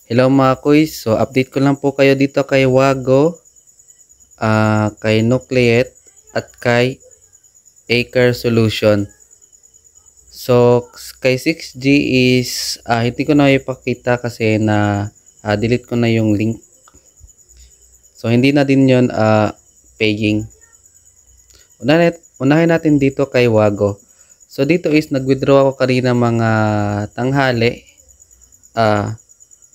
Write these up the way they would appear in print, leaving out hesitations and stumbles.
Hello mga kuys, so update ko lang po kayo dito kay Wago, kay Nucleate at kay Acre Solution. So kay 6G is hindi ko na ipakita kasi na delete ko na yung link. So hindi na din yon paying. Unahin natin dito kay Wago. So dito is nag-withdraw ako kanina mga tanghali.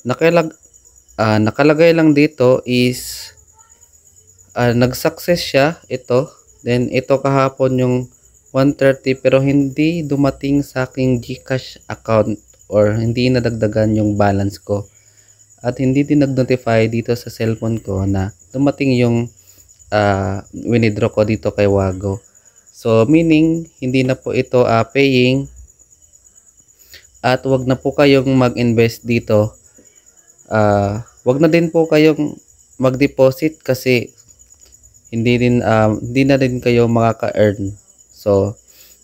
Nakalagay lang dito is nag-success siya ito. Then ito kahapon yung 130 pero hindi dumating sa aking GCash account or hindi nadagdagan yung balance ko. At hindi din nag-notify dito sa cellphone ko na dumating yung winidraw ko dito kay Wago. So meaning hindi na po ito paying at wag na po kayong mag-invest dito. Wag na din po kayong mag-deposit kasi hindi na din kayo makaka-earn. So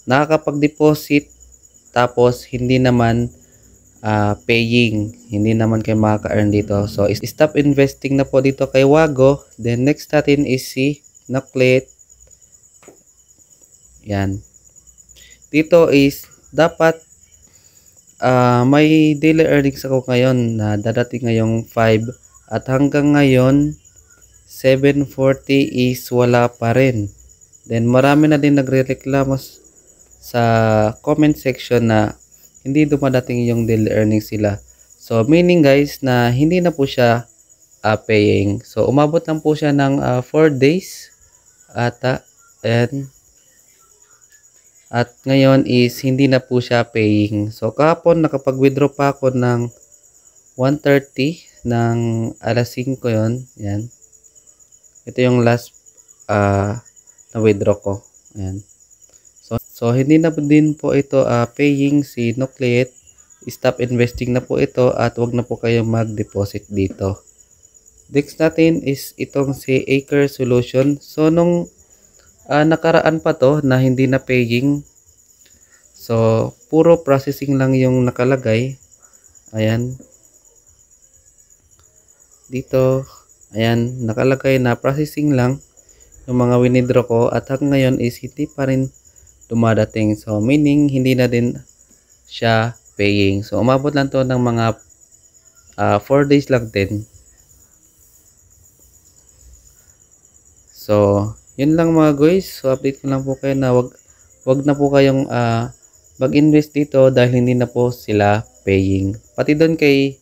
nakakapag-deposit tapos hindi naman paying, hindi naman kayo makaka-earn dito. So stop investing na po dito kay Wago. Then next natin is si Nucleate. Yan. Dito is dapat may daily earnings ako ngayon na dadating ngayong 5 at hanggang ngayon 740 is wala pa rin. Then marami na din nagrereklamo sa comment section na hindi dumadating yung daily earnings sila. So meaning guys na hindi na po siya paying. So umabot lang po siya ng 4 days ata at ngayon is hindi na po siya paying. So kahapon nakapag-withdraw pa ako ng 130 ng alas 5 yon. Yan. Ito yung last na withdraw ko. Ayan. So hindi na din po ito paying si Nucleate. Stop investing na po ito at wag na po kayo mag-deposit dito. Next natin is itong si Acre Solution. So nung nakaraan pa to na hindi na paying. So puro processing lang yung nakalagay. Ayan. Dito, ayan, nakalagay na processing lang yung mga winidraw ko at hanggang ngayon is hindi pa rin dumadating. So meaning hindi na din siya paying. So umabot lang to ng mga 4 days lang din. So yun lang mga guys. So update ko lang po kayo na wag na po kayong mag-invest dito dahil hindi na po sila paying. Pati doon kay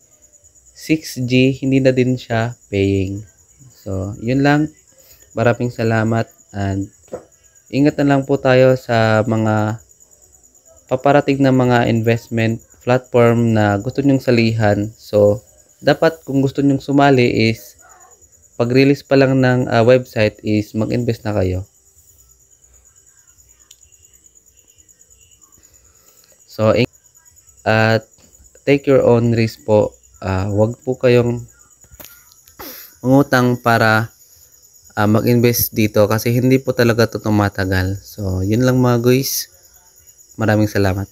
6G hindi na din siya paying. So yun lang. Maraming salamat and ingat na lang po tayo sa mga paparating na mga investment platform na gusto nyong salihan. So dapat kung gusto nyong sumali is pag-release pa lang ng website is mag-invest na kayo. So at take your own risk po. Wag po kayong mangutang para mag-invest dito kasi hindi po talaga ito tumatagal. So yun lang mga guys. Maraming salamat.